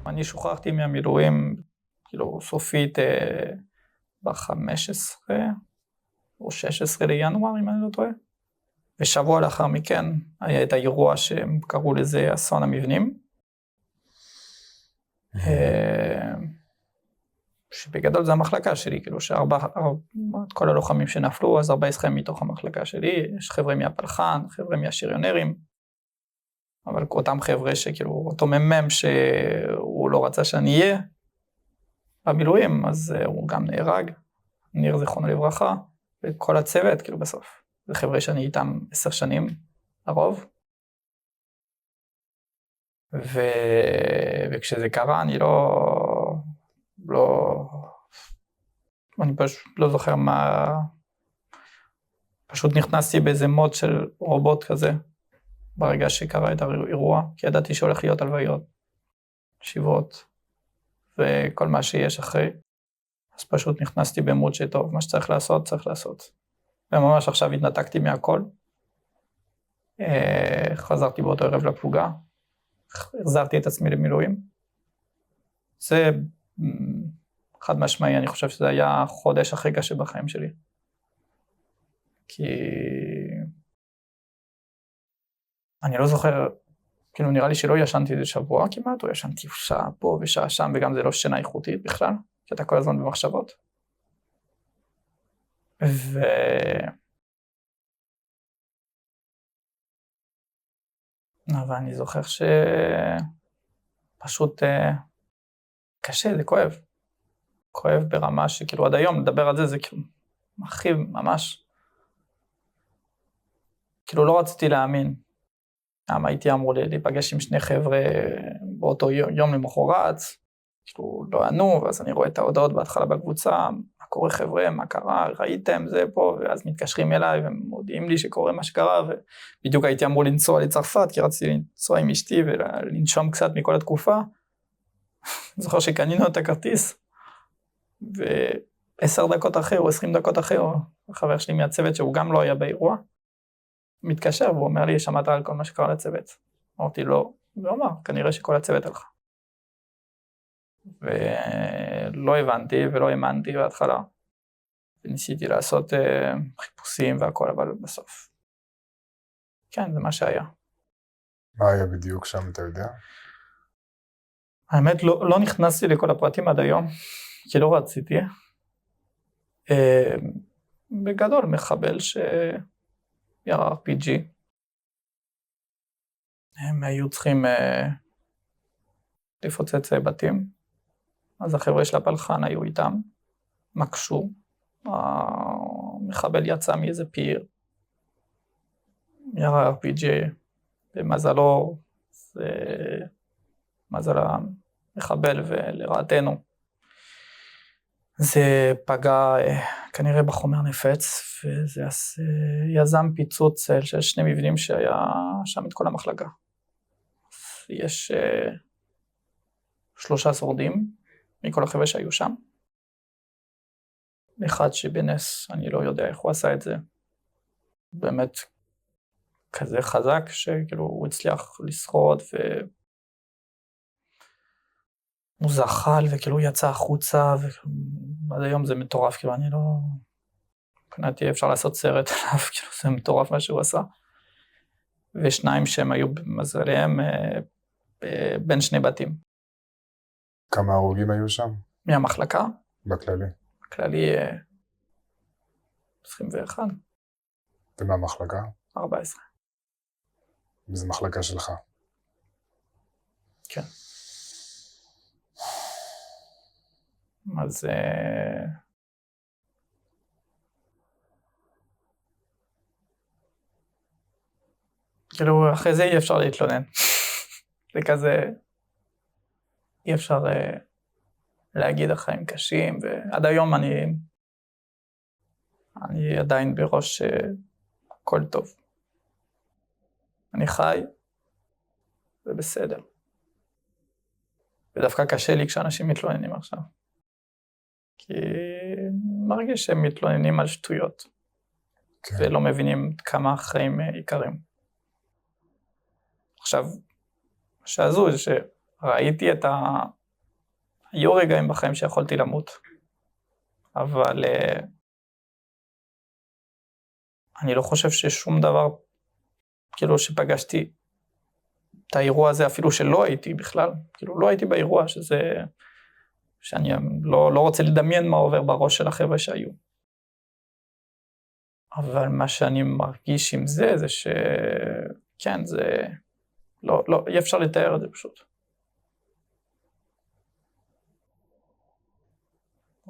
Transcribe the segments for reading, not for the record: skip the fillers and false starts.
אני שוחררתי מהמילואים, כאילו סופית ב-15 או 16 לינואר, אם אני לא טועה. ושבוע לאחר מכן היה את האירוע שהם קראו לזה אסון המבנים. שבגדול זה המחלקה שלי, כאילו כל הלוחמים שנפלו, אז 14 מתוך המחלקה שלי, יש חבר'ה מהפלחן, חבר'ה מהשריונרים, אבל אותם חבר'ה שכאילו, אותו ממם שהוא לא רצה שאני אהיה במילואים, אז הוא גם נהרג, ניר זיכרונו לברכה, וכל הצוות, כאילו בסוף, זה חבר'ה שאני איתם 10 שנים, הרוב. וכשזה קרה, אני אני פשוט לא זוכר מה, פשוט נכנסתי באיזה מוד של רובוט כזה, ברגע שקרה את האירוע, כי ידעתי שהולך להיות הלוויות, שבעות, וכל מה שיש אחרי, אז פשוט נכנסתי במוד שטוב, מה שצריך לעשות, צריך לעשות. וממש עכשיו התנתקתי מהכל, חזרתי באותו ערב לפלוגה, החזרתי את עצמי למילואים, זה חד משמעי, אני חושב שזה היה חודש הכי קשה בחיים שלי. כי אני לא זוכר, כאילו נראה לי שלא ישנתי איזה שבוע כמעט, או ישנתי שעה פה ושעה שם, וגם זה לא שינה איכותית בכלל, כי אתה כל הזמן במחשבות. אבל אני זוכר שפשוט קשה, זה כואב. כואב ברמה שכאילו עד היום לדבר על זה, זה כאילו מרחיב ממש. כאילו לא רציתי להאמין. למה הייתי אמור להיפגש עם שני חבר'ה באותו יום למחרת, כאילו לא ענו, ואז אני רואה את ההודעות בהתחלה בקבוצה, מה קורה חבר'ה, מה קרה, ראיתם זה פה, ואז מתקשרים אליי ומודיעים לי שקורה מה שקרה, ובדיוק הייתי אמור לנסוע לצרפת, כי רציתי לנסוע עם אשתי ולנשום קצת מכל התקופה. אני זוכר שקנינו את הכרטיס, ו10 דקות אחרי או 20 דקות אחרי, החבר שלי מהצוות שהוא גם לא היה באירוע, מתקשר והוא אומר לי, שמעת על כל מה שקרה לצוות? אמרתי לו, והוא אמר, כנראה שכל הצוות הלכה. ולא הבנתי ולא האמנתי בהתחלה. וניסיתי לעשות חיפושים והכל, אבל בסוף. כן, זה מה שהיה. מה היה בדיוק שם, אתה יודע? האמת, לא נכנסתי לכל הפרטים עד היום, כי לא רציתי. בגדול, מחבל ירה RPG. הם היו צריכים לפוצץ בתים, אז החבר'ה של הפלחן היו איתם, מקשו, המחבל יצא מאיזה פיר, ירה RPG, במזלו, מזל המחבל ולרעתנו. זה פגע כנראה בחומר נפץ, וזה יזם פיצוץ של 2 מבנים שהיה שם את כל המחלקה. יש 3 שורדים מכל החבר'ה שהיו שם. אחד שבנס, אני לא יודע איך הוא עשה את זה. באמת כזה חזק שכאילו הוא הצליח לשרוד הוא זחל וכאילו יצא החוצה, ועד היום זה מטורף, כאילו אני לא... מבחינתי אפשר לעשות סרט עליו, כאילו זה מטורף מה שהוא עשה. ו2 שהם היו במזליהם בין 2 בתים. כמה הרוגים היו שם? מהמחלקה? בכללי. בכללי 21. ומהמחלקה? 14. וזה מחלקה שלך? כן. אז כאילו אחרי זה אי אפשר להתלונן. זה כזה, אי אפשר להגיד החיים קשים, ועד היום אני עדיין בראש הכל טוב. אני חי, ובסדר. ודווקא קשה לי כשאנשים מתלוננים עכשיו. כי מרגיש שהם מתלוננים על שטויות, כן. ולא מבינים כמה החיים יקרים. עכשיו, מה שעזו זה ראיתי היו רגעים בחיים שיכולתי למות, אבל אני לא חושב ששום דבר, כאילו שפגשתי את האירוע הזה, אפילו שלא הייתי בכלל, כאילו לא הייתי באירוע, שאני לא רוצה לדמיין מה עובר בראש של החבר'ה שהיו. אבל מה שאני מרגיש עם זה שכן, זה לא, אי אפשר לתאר את זה פשוט.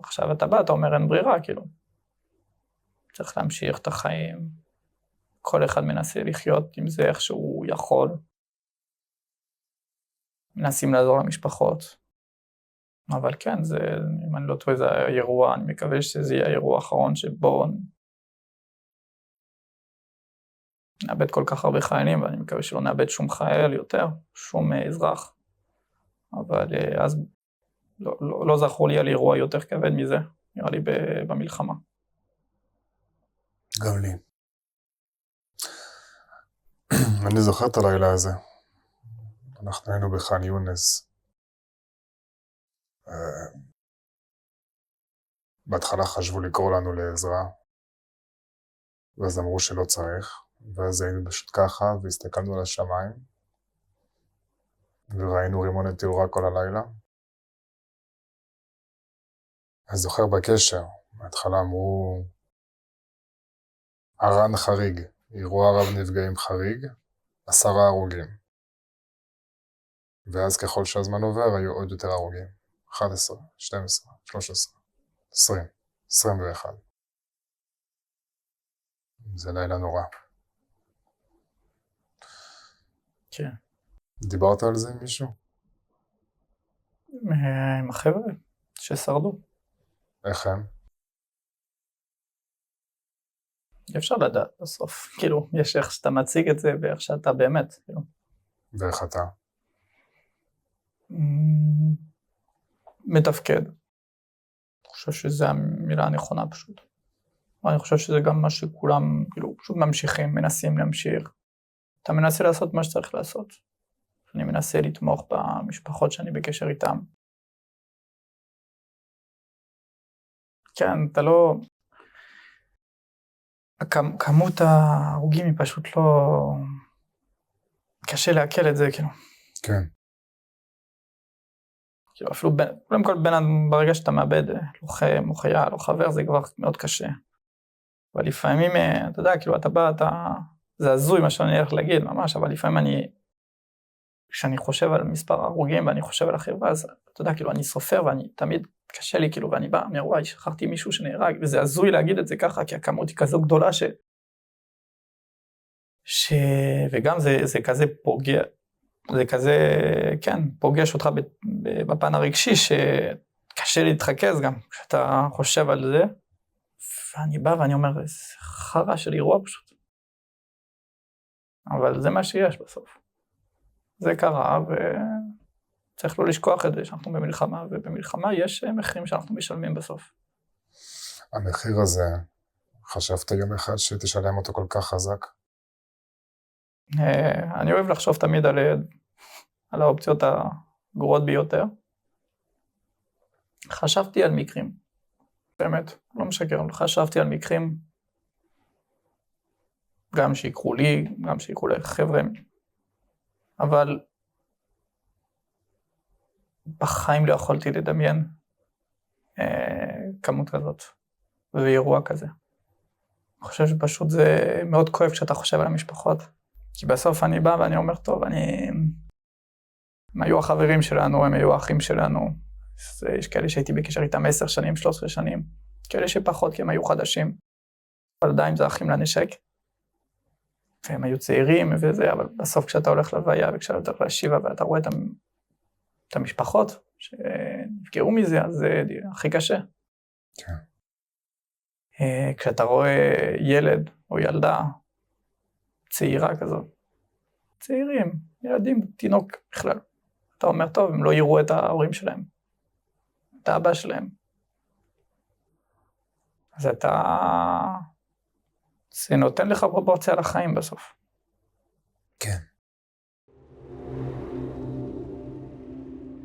עכשיו אתה בא, אתה אומר אין ברירה, כאילו. צריך להמשיך את החיים. כל אחד מנסה לחיות עם זה איך שהוא יכול. מנסים לעזור למשפחות. אבל כן, אם אני לא טועה, זה האירוע, אני מקווה שזה יהיה האירוע האחרון שבו נאבד כל כך הרבה חיילים, ואני מקווה שלא נאבד שום חייל יותר, שום אזרח. אבל אז לא זכור לי על אירוע יותר כבד מזה, נראה לי במלחמה. גם לי. אני זוכר את הלילה הזה. אנחנו היינו בח'אן יונס. בהתחלה חשבו לקרוא לנו לעזרה, ואז אמרו שלא צריך, ואז היינו פשוט ככה, והסתכלנו על השמיים, וראינו רימוני תאורה כל הלילה. אני זוכר בקשר, בהתחלה אמרו, ארן חריג, אירוע רב נפגעים חריג, 10 הרוגים. ואז ככל שהזמן עובר, היו עוד יותר הרוגים. 11, 12, 13, 20, 21. זה לילה נורא. כן. דיברת על זה עם מישהו? עם החבר'ה ששרדו. איך הם? אי אפשר לדעת בסוף. כאילו, יש איך שאתה מציג את זה ואיך שאתה באמת. כאילו. ואיך אתה? מתפקד. אני חושב שזו המילה הנכונה פשוט. ואני חושב שזה גם מה שכולם, כאילו, פשוט ממשיכים, מנסים להמשיך. אתה מנסה לעשות מה שצריך לעשות. אני מנסה לתמוך במשפחות שאני בקשר איתם. כן, אתה לא... כמות ההרוגים היא פשוט לא... קשה לעכל את זה, כאילו. כן. כאילו, אפילו, קודם כל, ברגע שאתה מאבד לוחם או חייל או חבר, זה כבר מאוד קשה. אבל לפעמים, אתה יודע, כאילו, אתה בא, זה הזוי מה שאני הולך להגיד, ממש, אבל לפעמים כשאני חושב על מספר הרוגים ואני חושב על החברה, אז אתה יודע, כאילו, אני סופר ואני תמיד קשה לי, כאילו, ואני בא, וואי, שכחתי מישהו שנהרג, וזה הזוי להגיד את זה ככה, כי הכמות היא כזו גדולה וגם זה כזה פוגע, זה כזה, כן, פוגש אותך בפן הרגשי, שקשה להתרכז גם, כשאתה חושב על זה, ואני בא ואני אומר, זה חרא של אירוע פשוט. אבל זה מה שיש בסוף. זה קרה, וצריך לא לשכוח את זה, שאנחנו במלחמה, ובמלחמה יש מחירים שאנחנו משלמים בסוף. המחיר הזה, חשבת יום אחד שתשלם אותו כל כך חזק? אני אוהב לחשוב תמיד על האופציות הגרועות ביותר. חשבתי על מקרים, באמת, לא משקר, חשבתי על מקרים, גם שיקחו לי, גם שיקחו לחבר'ה, אבל בחיים לא יכולתי לדמיין כמות כזאת, ואירוע כזה. אני חושב שפשוט זה מאוד כואב כשאתה חושב על המשפחות, כי בסוף אני בא ואני אומר, טוב, הם היו החברים שלנו, הם היו האחים שלנו, יש כאלה שהייתי בקשר איתם 10 שנים, 13 שנים, כאלה שפחות כי הם היו חדשים, אבל עדיין זה אחים לנשק, והם היו צעירים וזה, אבל בסוף כשאתה הולך לוויה וכשאתה הולך להשיבה ואתה רואה את המשפחות שנפגעו מזה, אז זה הכי קשה. כן. כשאתה רואה ילד או ילדה צעירה כזאת, צעירים, ילדים, תינוק בכלל, אתה אומר, טוב, הם לא יראו את ההורים שלהם, את האבא שלהם. אז זה נותן לך פרופורציה לחיים בסוף. כן.